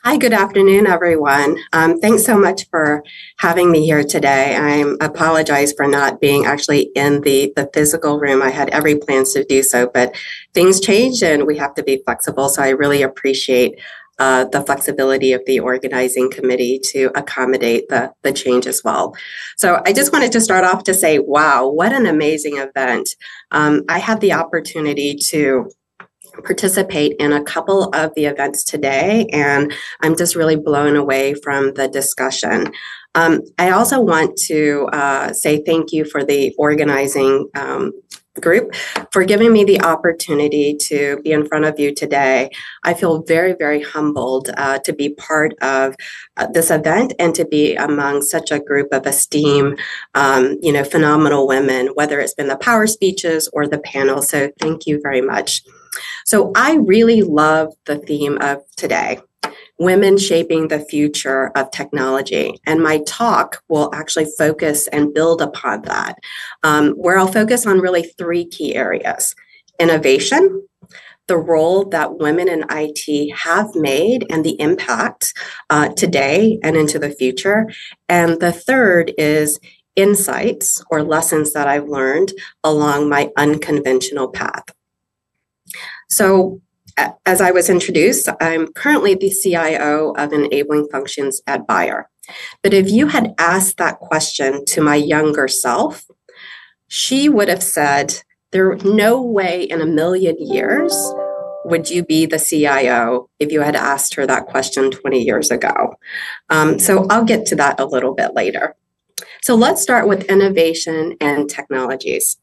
Hi, good afternoon, everyone. Thanks so much for having me here today. I apologize for not being actually in the physical room. I had every plans to do so, but things change and we have to be flexible. So I really appreciate the flexibility of the organizing committee to accommodate the change as well. So I just wanted to start off to say, wow, what an amazing event. I had the opportunity to participate in a couple of the events today, and I'm just really blown away from the discussion. I also want to say thank you for the organizing group for giving me the opportunity to be in front of you today. I feel very, very humbled to be part of this event and to be among such a group of esteemed, phenomenal women, whether it's been the power speeches or the panel. So thank you very much. So I really love the theme of today, women shaping the future of technology. And my talk will actually focus and build upon that, where I'll focus on really three key areas: innovation, the role that women in IT have made and the impact today and into the future. And the third is insights or lessons that I've learned along my unconventional path. So as I was introduced, I'm currently the CIO of Enabling Functions at Bayer. But if you had asked that question to my younger self, she would have said, there's no way in a million years would you be the CIO if you had asked her that question 20 years ago. So I'll get to that a little bit later. So let's start with innovation and technologies.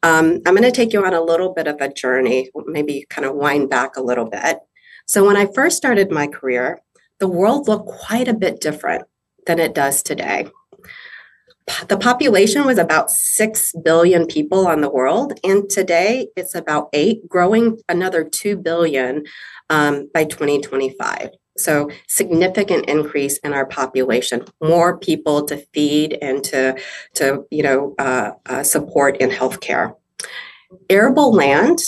I'm going to take you on a little bit of a journey, maybe kind of wind back a little bit. So when I first started my career, the world looked quite a bit different than it does today. The population was about 6 billion people on the world, and today it's about 8, growing another 2 billion by 2025. So significant increase in our population, more people to feed and to support in healthcare. Arable land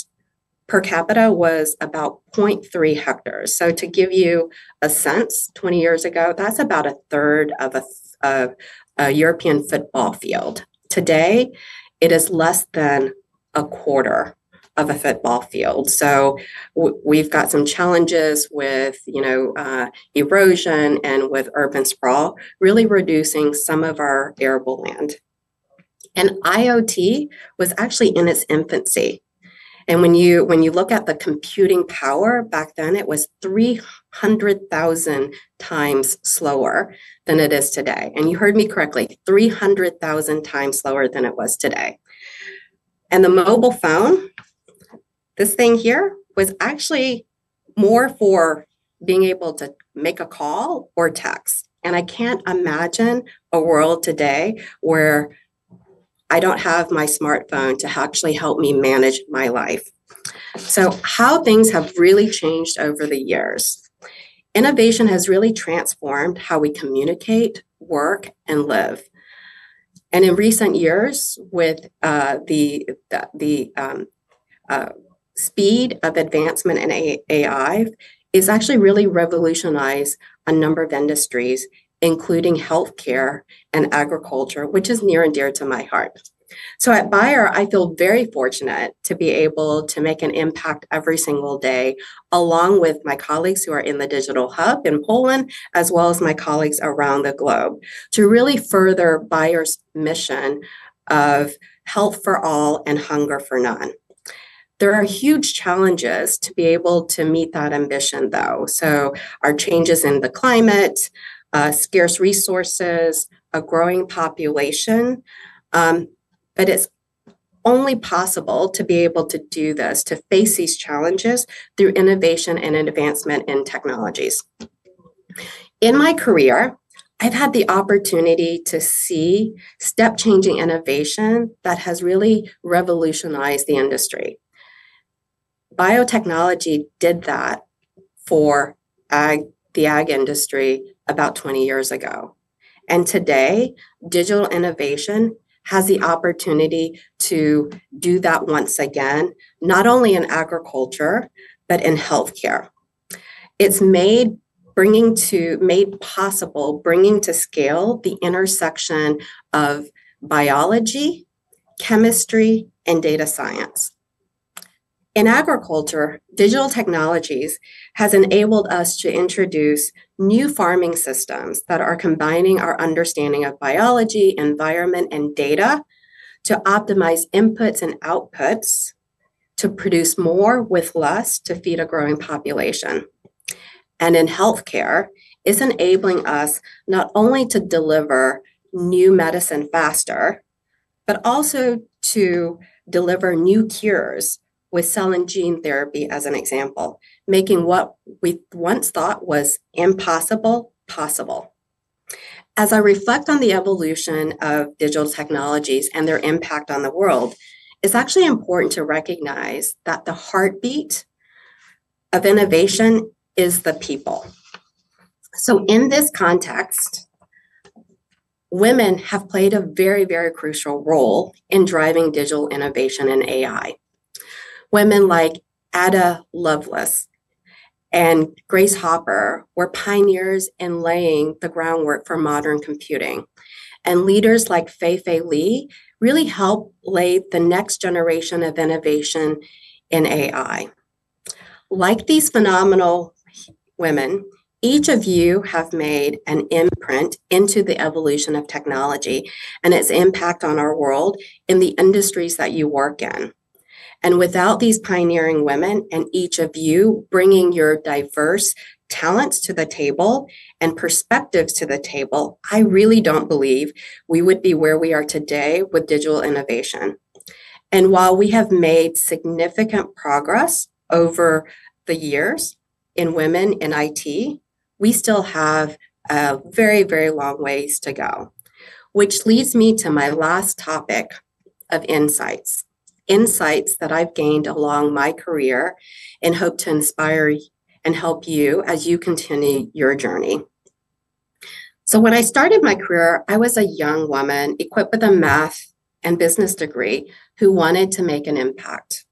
per capita was about 0.3 hectares. So to give you a sense, 20 years ago, that's about a third of a European football field. Today, it is less than a quarter of a football field. So we've got some challenges with, erosion and with urban sprawl, really reducing some of our arable land. And IoT was actually in its infancy. And when you look at the computing power back then, it was 300,000 times slower than it is today. And you heard me correctly, 300,000 times slower than it was today. And the mobile phone, this thing here, was actually more for being able to make a call or text. And I can't imagine a world today where I don't have my smartphone to actually help me manage my life. So how things have really changed over the years. Innovation has really transformed how we communicate, work, and live. And in recent years, with the speed of advancement in AI, is actually really revolutionized a number of industries, including healthcare and agriculture, which is near and dear to my heart. So at Bayer, I feel very fortunate to be able to make an impact every single day, along with my colleagues who are in the Digital Hub in Poland, as well as my colleagues around the globe, to really further Bayer's mission of health for all and hunger for none. There are huge challenges to be able to meet that ambition, though. So our changes in the climate, scarce resources, a growing population, but it's only possible to be able to do this, to face these challenges through innovation and advancement in technologies. In my career, I've had the opportunity to see step-changing innovation that has really revolutionized the industry. Biotechnology did that for the ag industry about 20 years ago. And today, digital innovation has the opportunity to do that once again, not only in agriculture, but in healthcare. It's made made possible, bringing to scale the intersection of biology, chemistry, and data science. In agriculture, digital technologies has enabled us to introduce new farming systems that are combining our understanding of biology, environment, and data to optimize inputs and outputs to produce more with less to feed a growing population. And in healthcare, it's enabling us not only to deliver new medicine faster, but also to deliver new cures with cell and gene therapy as an example, making what we once thought was impossible possible. As I reflect on the evolution of digital technologies and their impact on the world, it's actually important to recognize that the heartbeat of innovation is the people. So in this context, women have played a very, very crucial role in driving digital innovation and AI. Women like Ada Lovelace and Grace Hopper were pioneers in laying the groundwork for modern computing. And leaders like Fei-Fei Li really helped lay the next generation of innovation in AI. Like these phenomenal women, each of you have made an imprint into the evolution of technology and its impact on our world in the industries that you work in. And without these pioneering women and each of you bringing your diverse talents to the table and perspectives to the table, I really don't believe we would be where we are today with digital innovation. And while we have made significant progress over the years in women in IT, we still have a very, very long ways to go, which leads me to my last topic of insights that I've gained along my career and hope to inspire and help you as you continue your journey. So when I started my career, I was a young woman equipped with a math and business degree who wanted to make an impact.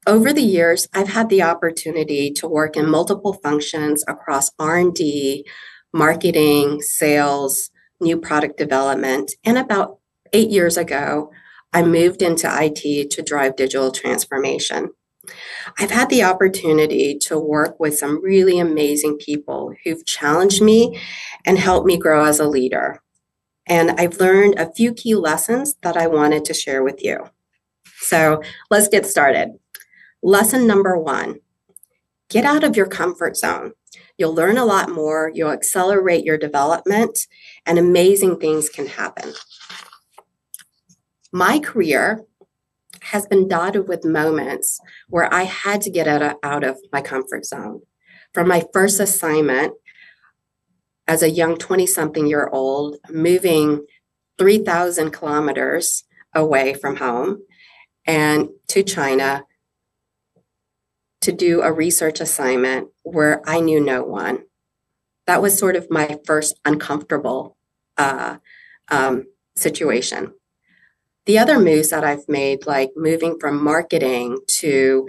Over the years, I've had the opportunity to work in multiple functions across R&D, marketing, sales, new product development, and about 8 years ago, I moved into IT to drive digital transformation. I've had the opportunity to work with some really amazing people who've challenged me and helped me grow as a leader. And I've learned a few key lessons that I wanted to share with you. So let's get started. Lesson number 1, get out of your comfort zone. You'll learn a lot more, you'll accelerate your development, and amazing things can happen. My career has been dotted with moments where I had to get out of my comfort zone. From my first assignment as a young 20-something-year-old, moving 3,000 kilometers away from home and to China to do a research assignment where I knew no one. That was sort of my first uncomfortable situation. The other moves that I've made, like moving from marketing to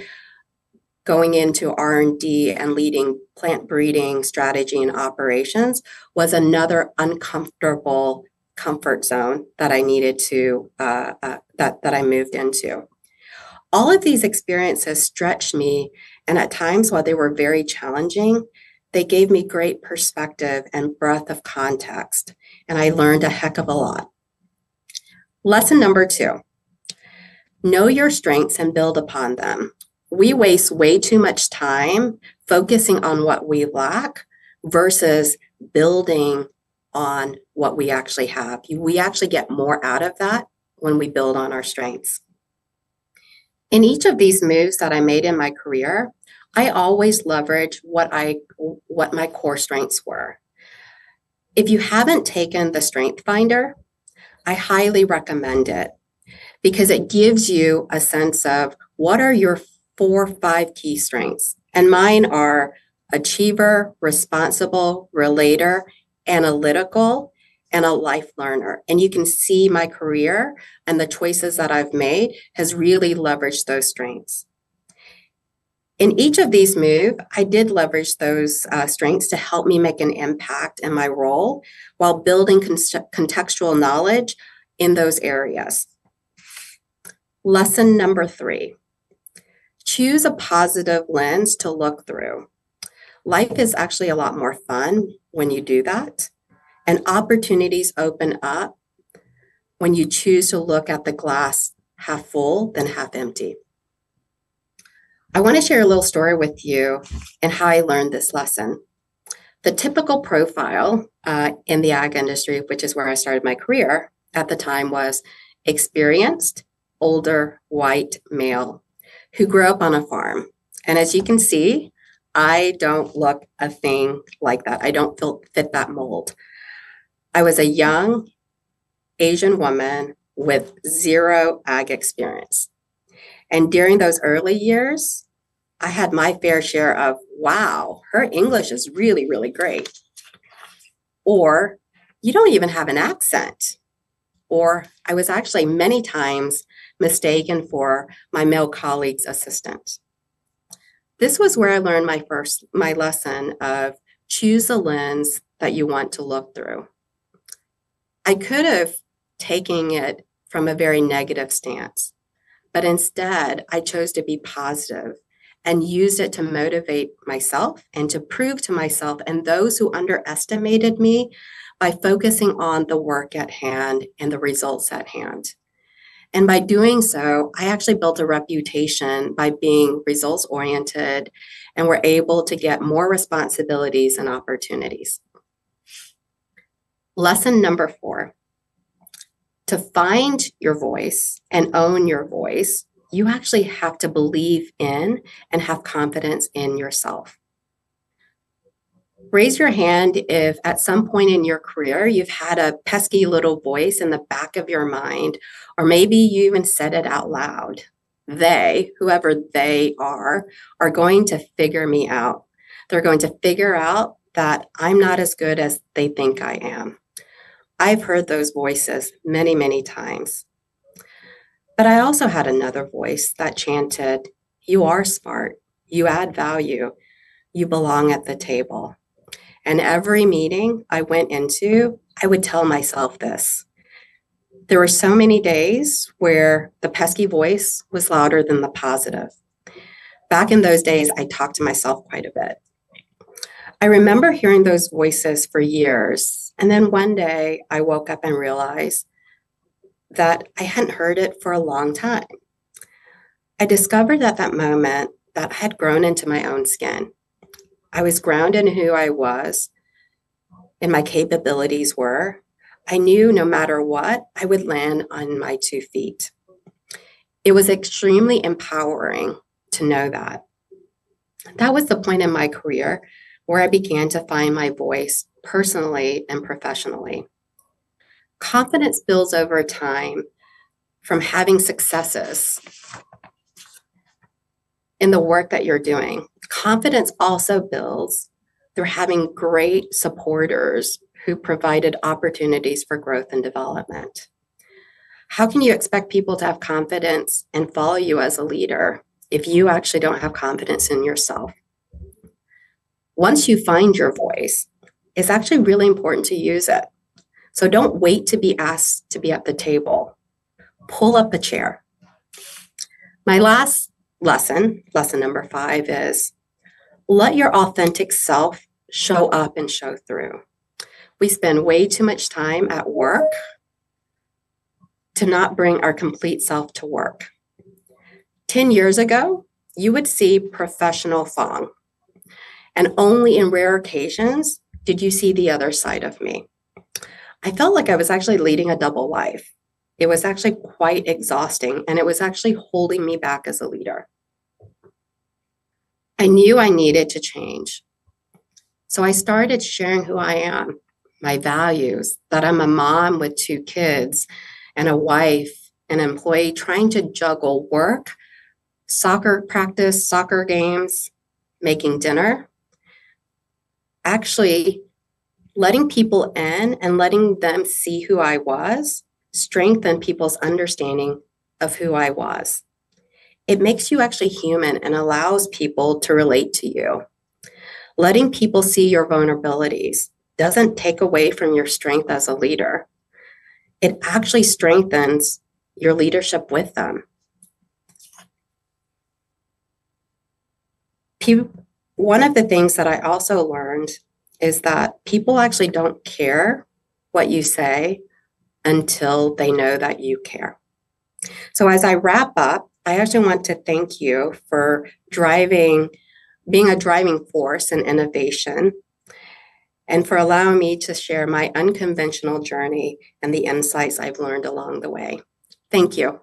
going into R&D and leading plant breeding strategy and operations, was another uncomfortable comfort zone that I needed to, that I moved into. All of these experiences stretched me, and at times, while they were very challenging, they gave me great perspective and breadth of context, and I learned a heck of a lot. Lesson number 2, know your strengths and build upon them. We waste way too much time focusing on what we lack versus building on what we actually have. We actually get more out of that when we build on our strengths. In each of these moves that I made in my career, I always leverage what my core strengths were. If you haven't taken the Strength Finder, I highly recommend it because it gives you a sense of what are your 4 or 5 key strengths. And mine are achiever, responsible, relator, analytical, and a life learner. And you can see my career and the choices that I've made has really leveraged those strengths. In each of these moves, I did leverage those strengths to help me make an impact in my role while building contextual knowledge in those areas. Lesson number 3, choose a positive lens to look through. Life is actually a lot more fun when you do that, and opportunities open up when you choose to look at the glass half full than half empty. I want to share a little story with you and how I learned this lesson. The typical profile in the ag industry, which is where I started my career at the time, was experienced, older, white male who grew up on a farm. And as you can see, I don't look a thing like that. I don't fit that mold. I was a young Asian woman with zero ag experience. And during those early years, I had my fair share of, wow, her English is really, really great. Or you don't even have an accent. Or I was actually many times mistaken for my male colleague's assistant. This was where I learned my lesson of choose a lens that you want to look through. I could have taken it from a very negative stance, but instead I chose to be positive and used it to motivate myself and to prove to myself and those who underestimated me by focusing on the work at hand and the results at hand. And by doing so, I actually built a reputation by being results oriented and were able to get more responsibilities and opportunities. Lesson number 4, to find your voice and own your voice, you actually have to believe in and have confidence in yourself. Raise your hand if at some point in your career you've had a pesky little voice in the back of your mind, or maybe you even said it out loud. They, whoever they are going to figure me out. They're going to figure out that I'm not as good as they think I am. I've heard those voices many, many times. But I also had another voice that chanted, you are smart, you add value, you belong at the table. And every meeting I went into, I would tell myself this. There were so many days where the pesky voice was louder than the positive. Back in those days, I talked to myself quite a bit. I remember hearing those voices for years. And then one day I woke up and realized that I hadn't heard it for a long time. I discovered at that moment that I had grown into my own skin. I was grounded in who I was and my capabilities were. I knew no matter what, I would land on my 2 feet. It was extremely empowering to know that. That was the point in my career where I began to find my voice personally and professionally. Confidence builds over time from having successes in the work that you're doing. Confidence also builds through having great supporters who provided opportunities for growth and development. How can you expect people to have confidence and follow you as a leader if you actually don't have confidence in yourself? Once you find your voice, it's actually really important to use it. So don't wait to be asked to be at the table. Pull up a chair. My last lesson number 5, is let your authentic self show up and show through. We spend way too much time at work to not bring our complete self to work. 10 years ago, you would see professional Fong, and only in rare occasions did you see the other side of me. I felt like I was actually leading a double life. It was actually quite exhausting, and it was actually holding me back as a leader. I knew I needed to change. So I started sharing who I am, my values, that I'm a mom with 2 kids and a wife, an employee, trying to juggle work, soccer practice, soccer games, making dinner, actually letting people in and letting them see who I was strengthened people's understanding of who I was. It makes you actually human and allows people to relate to you. Letting people see your vulnerabilities doesn't take away from your strength as a leader. It actually strengthens your leadership with them. One of the things that I also learned is that people actually don't care what you say until they know that you care. So as I wrap up, I actually want to thank you for being a driving force in innovation, and for allowing me to share my unconventional journey and the insights I've learned along the way. Thank you.